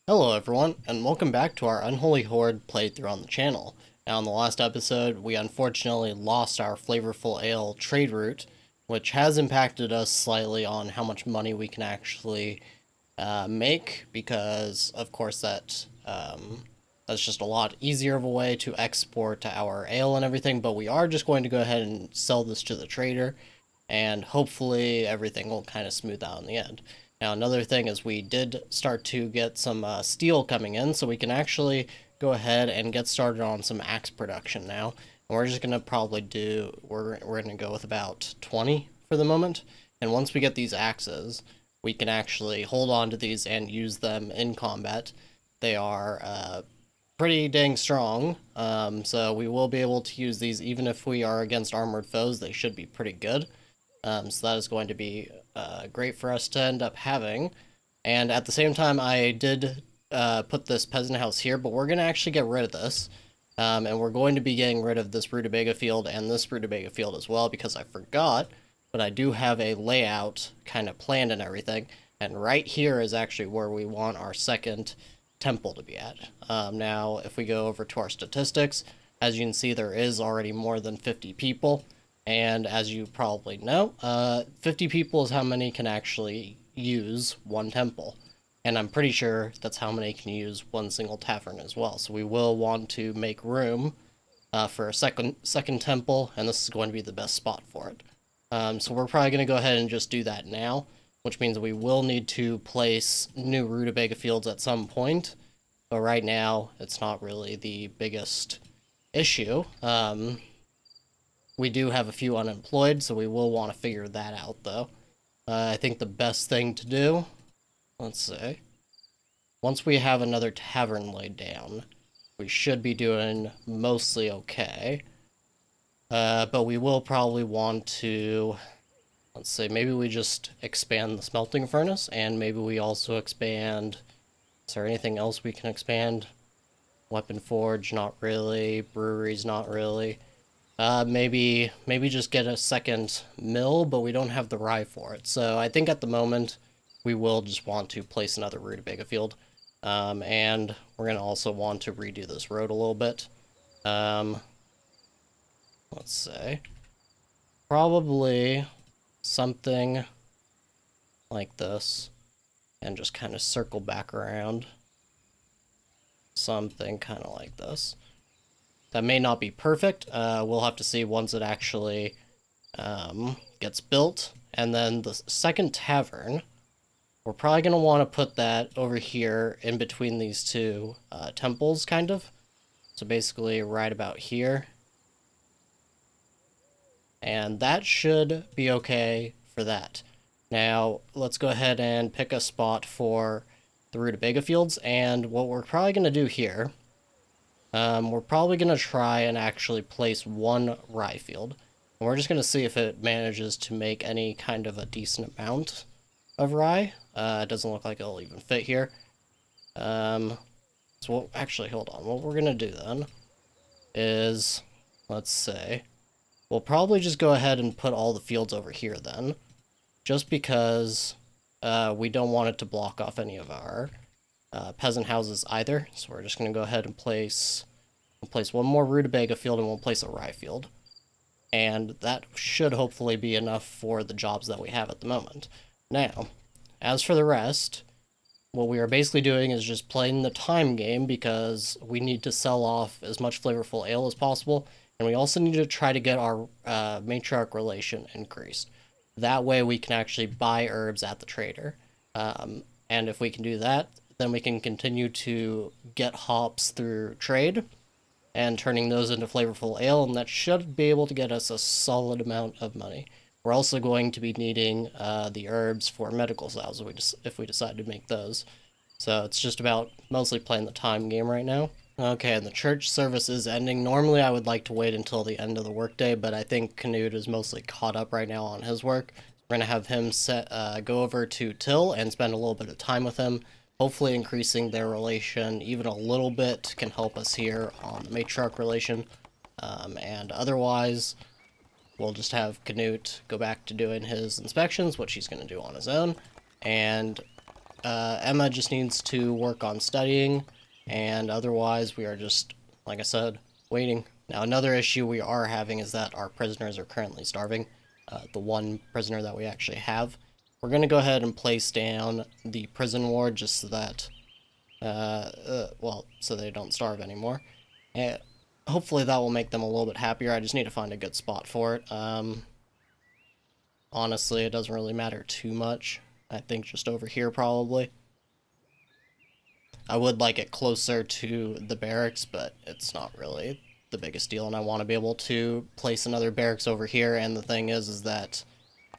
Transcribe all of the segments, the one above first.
Hello everyone, and welcome back to our Unholy Horde playthrough on the channel. Now in the last episode, we unfortunately lost our flavorful ale trade route, which has impacted us slightly on how much money we can actually make, because of course that's just a lot easier of a way to export our ale and everything, but we are just going to go ahead and sell this to the trader, and hopefully everything will kind of smooth out in the end. Now, another thing is we did start to get some steel coming in, so we can actually go ahead and get started on some axe production now. And we're just going to probably we're going to go with about 20 for the moment. And once we get these axes, we can actually hold on to these and use them in combat. They are pretty dang strong, so we will be able to use these even if we are against armored foes. They should be pretty good. So that is going to be great for us to end up having. And at the same time, I did put this peasant house here, but we're going to actually get rid of this. And we're going to be getting rid of this rutabaga field and this rutabaga field as well, because I forgot, but I do have a layout kind of planned and everything. And right here is actually where we want our second temple to be at. Now, if we go over to our statistics, as you can see, there is already more than 50 people. And as you probably know, 50 people is how many can actually use one temple. And I'm pretty sure that's how many can use one single tavern as well. So we will want to make room for a second temple, and this is going to be the best spot for it. So we're probably going to go ahead and just do that now, which means we will need to place new rutabaga fields at some point. But right now, it's not really the biggest issue. We do have a few unemployed, so we will want to figure that out, though. I think the best thing to do, let's see, once we have another tavern laid down, we should be doing mostly okay. But we will probably want to, let's say, maybe we just expand the smelting furnace, and maybe we also expand, is there anything else we can expand? Weapon forge, not really. Breweries, not really. Maybe just get a second mill, but we don't have the rye for it. So I think at the moment we will just want to place another rutabaga field. And we're going to also want to redo this road a little bit. Let's say probably something like this, and just kind of circle back around. Something kind of like this. That may not be perfect. We'll have to see once it actually gets built. And then the second tavern, we're probably going to want to put that over here in between these two temples, kind of. So basically right about here. And that should be okay for that. Now, let's go ahead and pick a spot for the rutabaga fields. And what we're probably going to do here, we're probably going to try and actually place one rye field. And we're just going to see if it manages to make any kind of a decent amount of rye. It doesn't look like it'll even fit here. So actually, hold on. What we're going to do then is, let's say, we'll probably just go ahead and put all the fields over here then. Just because we don't want it to block off any of our peasant houses either. So we're just going to go ahead and place one more rutabaga field, and we'll place a rye field. And that should hopefully be enough for the jobs that we have at the moment. Now, as for the rest, what we are basically doing is just playing the time game, because we need to sell off as much flavorful ale as possible, and we also need to try to get our matriarch relation increased. That way we can actually buy herbs at the trader. And if we can do that, then we can continue to get hops through trade and turning those into flavorful ale, and that should be able to get us a solid amount of money. We're also going to be needing the herbs for medical sales if we decide to make those. So it's just about mostly playing the time game right now. Okay, and the church service is ending. Normally I would like to wait until the end of the workday, but I think Canute is mostly caught up right now on his work. We're going to have him go over to Till and spend a little bit of time with him. Hopefully increasing their relation even a little bit can help us here on the matriarch relation. And otherwise, we'll just have Canute go back to doing his inspections, which he's going to do on his own. And Emma just needs to work on studying, and otherwise we are just, like I said, waiting. Now, another issue we are having is that our prisoners are currently starving. The one prisoner that we actually have. We're going to go ahead and place down the prison ward just so that, well, so they don't starve anymore. And hopefully that will make them a little bit happier. I just need to find a good spot for it. Honestly, it doesn't really matter too much. I think just over here probably. I would like it closer to the barracks, but it's not really the biggest deal, and I want to be able to place another barracks over here, and the thing is that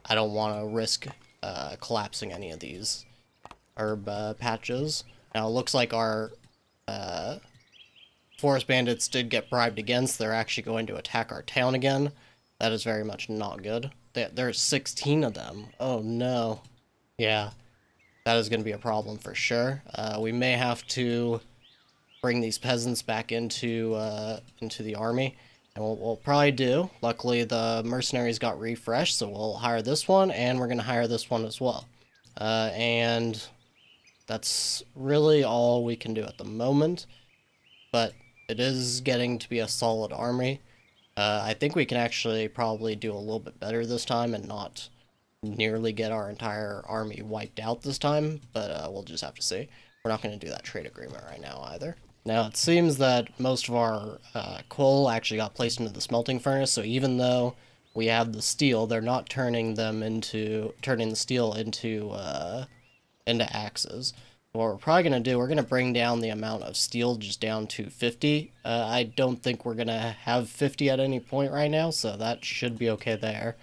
I don't want to risk collapsing any of these herb patches. Now, it looks like our forest bandits did get bribed again, so they're actually going to attack our town again. That is very much not good. There's 16 of them. Oh no. Yeah, that is going to be a problem for sure. We may have to bring these peasants back into the army, and we'll probably do. Luckily, the mercenaries got refreshed, so we'll hire this one, and we're going to hire this one as well. And that's really all we can do at the moment, but it is getting to be a solid army. I think we can actually probably do a little bit better this time and not nearly get our entire army wiped out this time, but we'll just have to see. We're not going to do that trade agreement right now either. Now, it seems that most of our coal actually got placed into the smelting furnace, so even though we have the steel, they're not turning the steel into axes. What we're probably going to do, we're going to bring down the amount of steel just down to 50. I don't think we're going to have 50 at any point right now, so that should be okay there.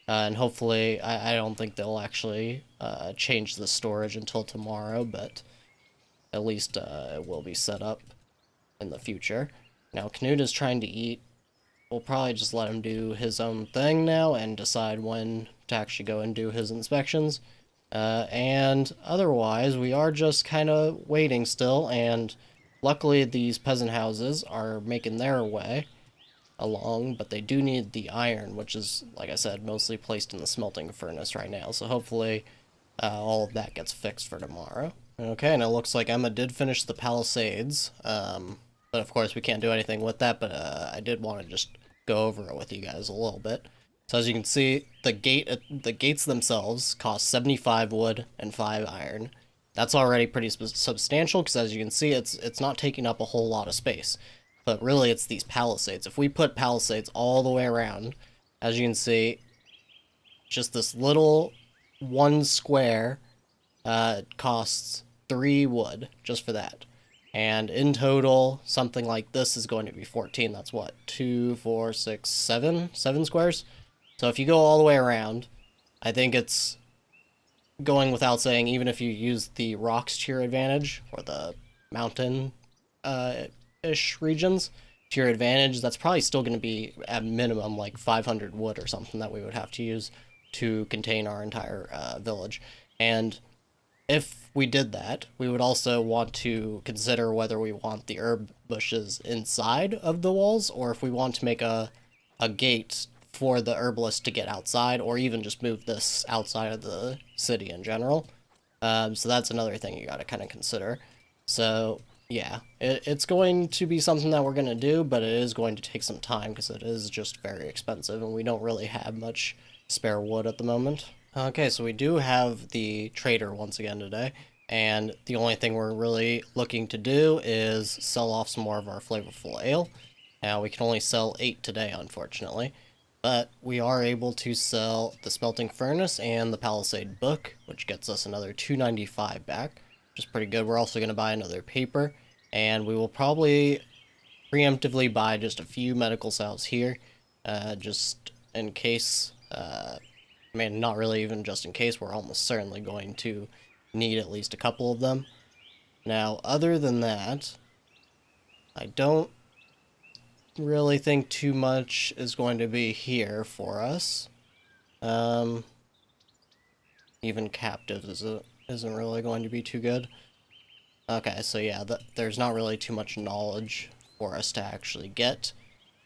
And hopefully, I don't think they'll actually change the storage until tomorrow, but at least it will be set up in the future. Now, Knut is trying to eat. We'll probably just let him do his own thing now and decide when to actually go and do his inspections. And otherwise, we are just kind of waiting still, and luckily these peasant houses are making their way along, but they do need the iron, which is, like I said, mostly placed in the smelting furnace right now, so hopefully all of that gets fixed for tomorrow. Okay, and it looks like Emma did finish the Palisades, but of course we can't do anything with that, but I did want to just go over it with you guys a little bit. So as you can see, the gates themselves cost 75 wood and 5 iron. That's already pretty substantial, because as you can see, it's not taking up a whole lot of space. But really, it's these palisades. If we put palisades all the way around, as you can see, just this little one square costs 3 wood just for that. And in total, something like this is going to be 14. That's what? 2, 4, 6, 7? 7 squares? So if you go all the way around, I think it's going without saying, even if you use the rocks to your advantage, or the mountain ish regions to your advantage, that's probably still going to be at minimum like 500 wood or something that we would have to use to contain our entire village. And if we did that, we would also want to consider whether we want the herb bushes inside of the walls, or if we want to make a gate for the herbalist to get outside, or even just move this outside of the city in general. So that's another thing you got to kind of consider. So yeah, it's going to be something that we're going to do, but it is going to take some time because it is just very expensive, and we don't really have much spare wood at the moment. Okay, so we do have the trader once again today, and the only thing we're really looking to do is sell off some more of our flavorful ale. Now, we can only sell 8 today, unfortunately, but we are able to sell the smelting furnace and the Palisade book, which gets us another 295 back, which is pretty good. We're also going to buy another paper, and we will probably preemptively buy just a few medical salves here, just in case. I mean, not really even just in case, we're almost certainly going to need at least a couple of them. Now, other than that, I don't really think too much is going to be here for us. Even captives isn't really going to be too good. Okay, so yeah, there's not really too much knowledge for us to actually get.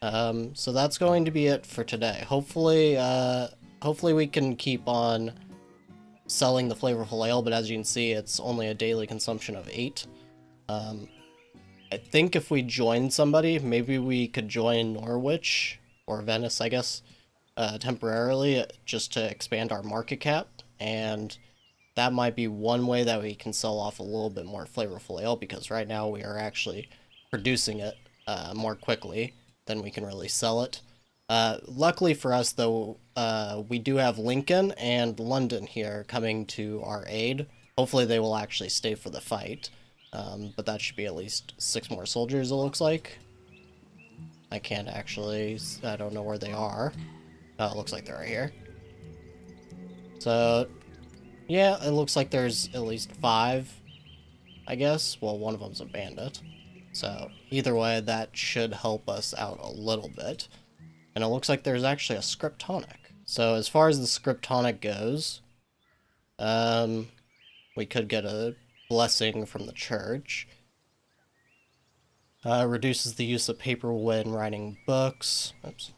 So that's going to be it for today. Hopefully we can keep on selling the flavorful ale, but as you can see, it's only a daily consumption of 8. I think if we join somebody, maybe we could join Norwich, or Venice, I guess, temporarily, just to expand our market cap, and that might be one way that we can sell off a little bit more flavorful ale, because right now we are actually producing it more quickly than we can really sell it. Luckily for us, though, we do have Lincoln and London here coming to our aid. Hopefully they will actually stay for the fight, but that should be at least 6 more soldiers, it looks like. I can't actually, I don't know where they are. Oh, it looks like they're right here. So, yeah, it looks like there's at least 5, I guess. Well, one of them's a bandit. So, either way, that should help us out a little bit. And it looks like there's actually a script tonic. So, as far as the script tonic goes, we could get a blessing from the church. Reduces the use of paper when writing books. Oops.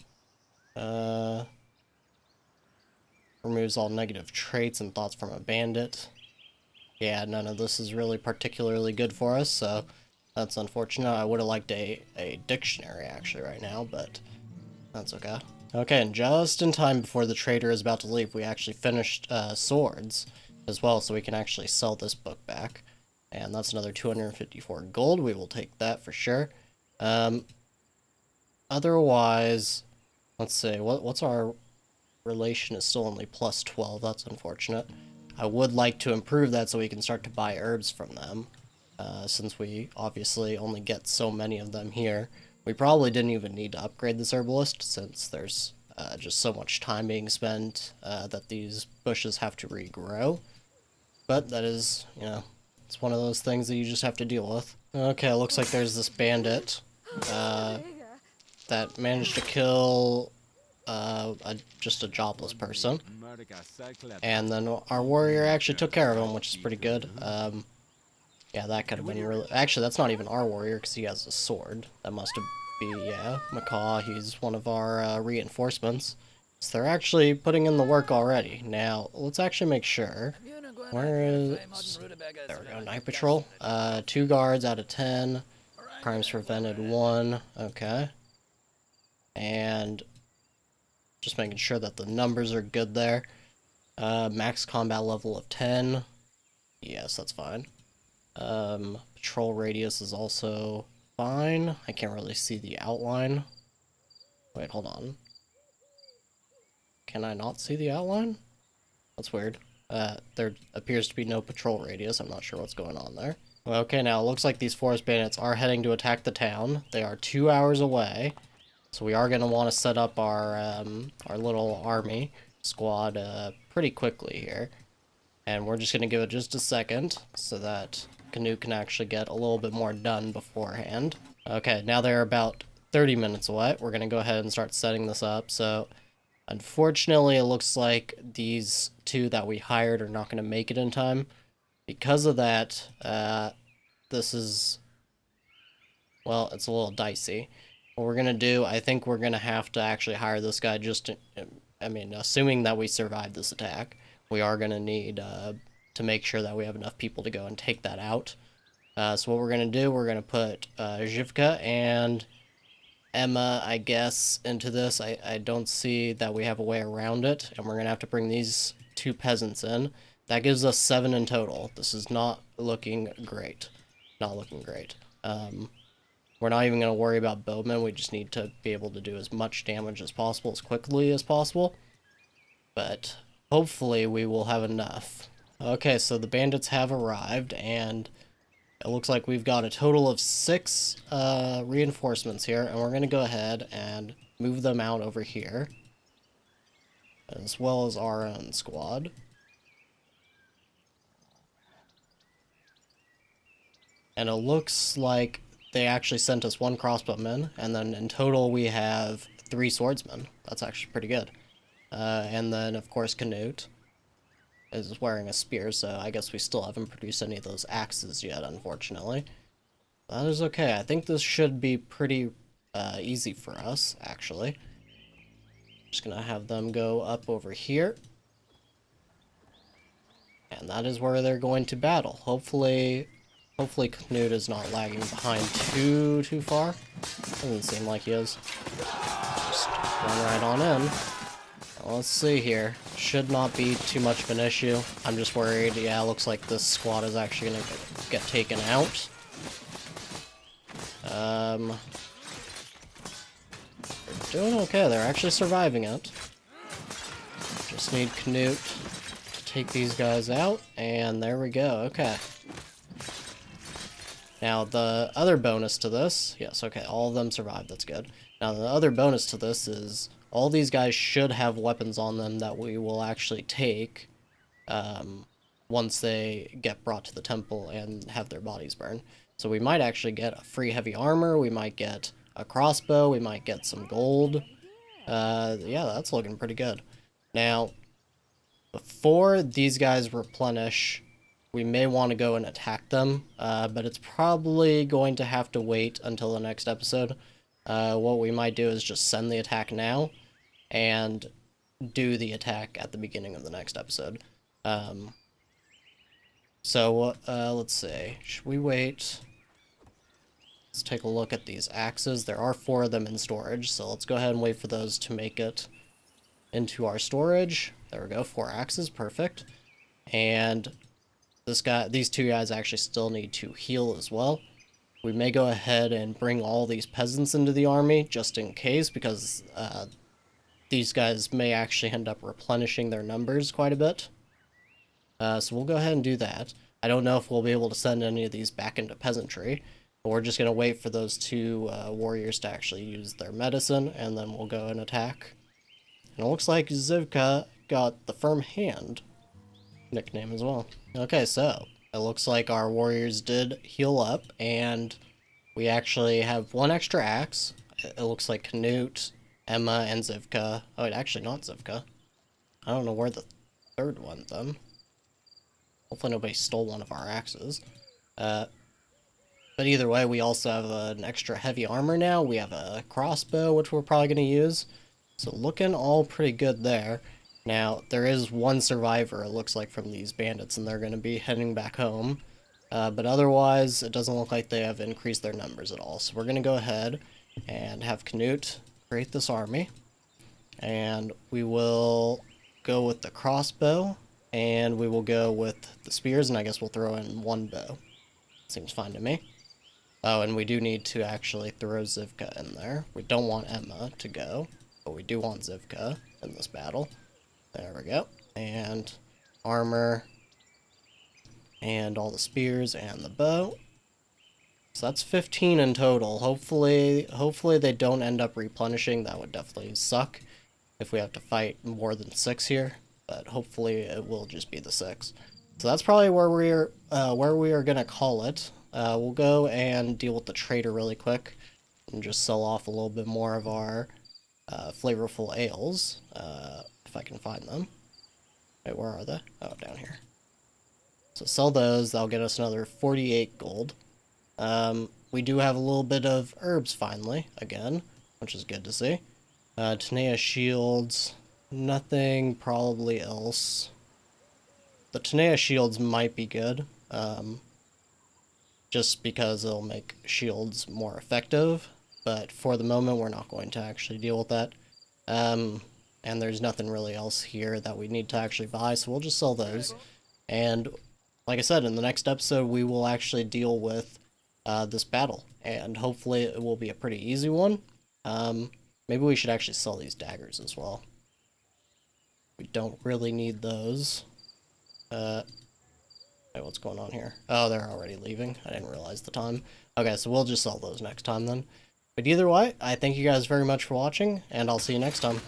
Removes all negative traits and thoughts from a bandit. Yeah, none of this is really particularly good for us, so that's unfortunate. I would have liked a dictionary, actually, right now, but that's okay. Okay, and just in time before the trader is about to leave, we actually finished swords as well, so we can actually sell this book back. And that's another 254 gold. We will take that for sure. Otherwise, let's see, what's our relation is still only plus 12. That's unfortunate. I would like to improve that so we can start to buy herbs from them, since we obviously only get so many of them here. We probably didn't even need to upgrade this herbalist, since there's just so much time being spent that these bushes have to regrow. But that is, you know, it's one of those things that you just have to deal with. Okay, looks like there's this bandit that managed to kill just a jobless person. And then our warrior actually took care of him, which is pretty good. Yeah, that could have been really... Actually, that's not even our warrior, because he has a sword. That must be, yeah, Macaw. He's one of our reinforcements. So they're actually putting in the work already. Now, let's actually make sure. Where is... There we go, night patrol. 2 guards out of 10. Crimes prevented 1. Okay. And just making sure that the numbers are good there. Max combat level of 10. Yes, that's fine. Patrol radius is also fine. I can't really see the outline. Wait, hold on. Can I not see the outline? That's weird. There appears to be no patrol radius. I'm not sure what's going on there. Okay, now it looks like these forest bandits are heading to attack the town. They are 2 hours away. So we are going to want to set up our little army squad pretty quickly here. And we're just going to give it just a second so that Canute can actually get a little bit more done beforehand. Okay, now they're about 30 minutes away. We're going to go ahead and start setting this up. So, unfortunately, it looks like these 2 that we hired are not going to make it in time. Because of that, this is, well, it's a little dicey. What we're going to do, I think we're going to have to actually hire this guy just to, I mean, assuming that we survive this attack, we are going to need to make sure that we have enough people to go and take that out. So what we're going to do, we're going to put Zhivka and Emma, I guess, into this. I don't see that we have a way around it, and we're going to have to bring these 2 peasants in. That gives us 7 in total. This is not looking great. Not looking great. We're not even going to worry about bowmen. We just need to be able to do as much damage as possible, as quickly as possible. But hopefully we will have enough. Okay, so the bandits have arrived, and it looks like we've got a total of 6 reinforcements here, and we're going to go ahead and move them out over here, as well as our own squad. And it looks like they actually sent us 1 crossbowman, and then in total we have 3 swordsmen. That's actually pretty good. And then, of course, Canute is wearing a spear, so I guess we still haven't produced any of those axes yet, unfortunately. That is okay. I think this should be pretty easy for us, actually. Just gonna have them go up over here. And that is where they're going to battle. Hopefully Knut is not lagging behind too far. Doesn't seem like he is. Just run right on in. Let's see here. Should not be too much of an issue. I'm just worried. Yeah, it looks like this squad is actually going to get taken out. They're doing okay. They're actually surviving it. Just need Knut to take these guys out, and there we go. Okay. Now, the other bonus to this... Yes, okay, all of them survived. That's good. Now, the other bonus to this is all these guys should have weapons on them that we will actually take once they get brought to the temple and have their bodies burned. So we might actually get a free heavy armor, we might get a crossbow, we might get some gold. Yeah, that's looking pretty good. Now, before these guys replenish, we may want to go and attack them, but it's probably going to have to wait until the next episode. What we might do is just send the attack now, and do the attack at the beginning of the next episode. Let's see. Should we wait? Let's take a look at these axes. There are 4 of them in storage, so let's go ahead and wait for those to make it into our storage. There we go, 4 axes, perfect. And these 2 guys actually still need to heal as well. We may go ahead and bring all these peasants into the army, just in case, because these guys may actually end up replenishing their numbers quite a bit. So we'll go ahead and do that. I don't know if we'll be able to send any of these back into peasantry, but we're just going to wait for those 2 warriors to actually use their medicine, and then we'll go and attack. And it looks like Zivka got the Firm Hand nickname as well. Okay, so it looks like our warriors did heal up, and we actually have 1 extra axe. It looks like Knut, Emma, and Zivka. Oh, wait, actually not Zivka. I don't know where the 3rd one then. Hopefully nobody stole one of our axes. But either way, we also have an extra heavy armor now. We have a crossbow, which we're probably going to use. So looking all pretty good there. Now, there is 1 survivor, it looks like, from these bandits, and they're going to be heading back home. But otherwise, it doesn't look like they have increased their numbers at all. So we're going to go ahead and have Knut create this army. And we will go with the crossbow, and we will go with the spears, and I guess we'll throw in 1 bow. Seems fine to me. Oh, and we do need to actually throw Zivka in there. We don't want Emma to go, but we do want Zivka in this battle. There we go. And armor, and all the spears, and the bow. So that's 15 in total. Hopefully they don't end up replenishing. That would definitely suck if we have to fight more than 6 here. But hopefully it will just be the 6. So that's probably where we are gonna call it. We'll go and deal with the trader really quick, and just sell off a little bit more of our flavorful ales, if I can find them. Wait, where are they? Oh, down here. So sell those. That'll get us another 48 gold. We do have a little bit of herbs finally again, which is good to see. Tenea shields. Nothing probably else. The Tenea shields might be good, just because it'll make shields more effective, but for the moment we're not going to actually deal with that. And there's nothing really else here that we need to actually buy, so we'll just sell those. And like I said, in the next episode we will actually deal with this battle, and hopefully it will be a pretty easy one. Maybe we should actually sell these daggers as well. We don't really need those. Wait, what's going on here? Oh, they're already leaving. I didn't realize the time. Okay, so we'll just sell those next time then. But either way, I thank you guys very much for watching, and I'll see you next time.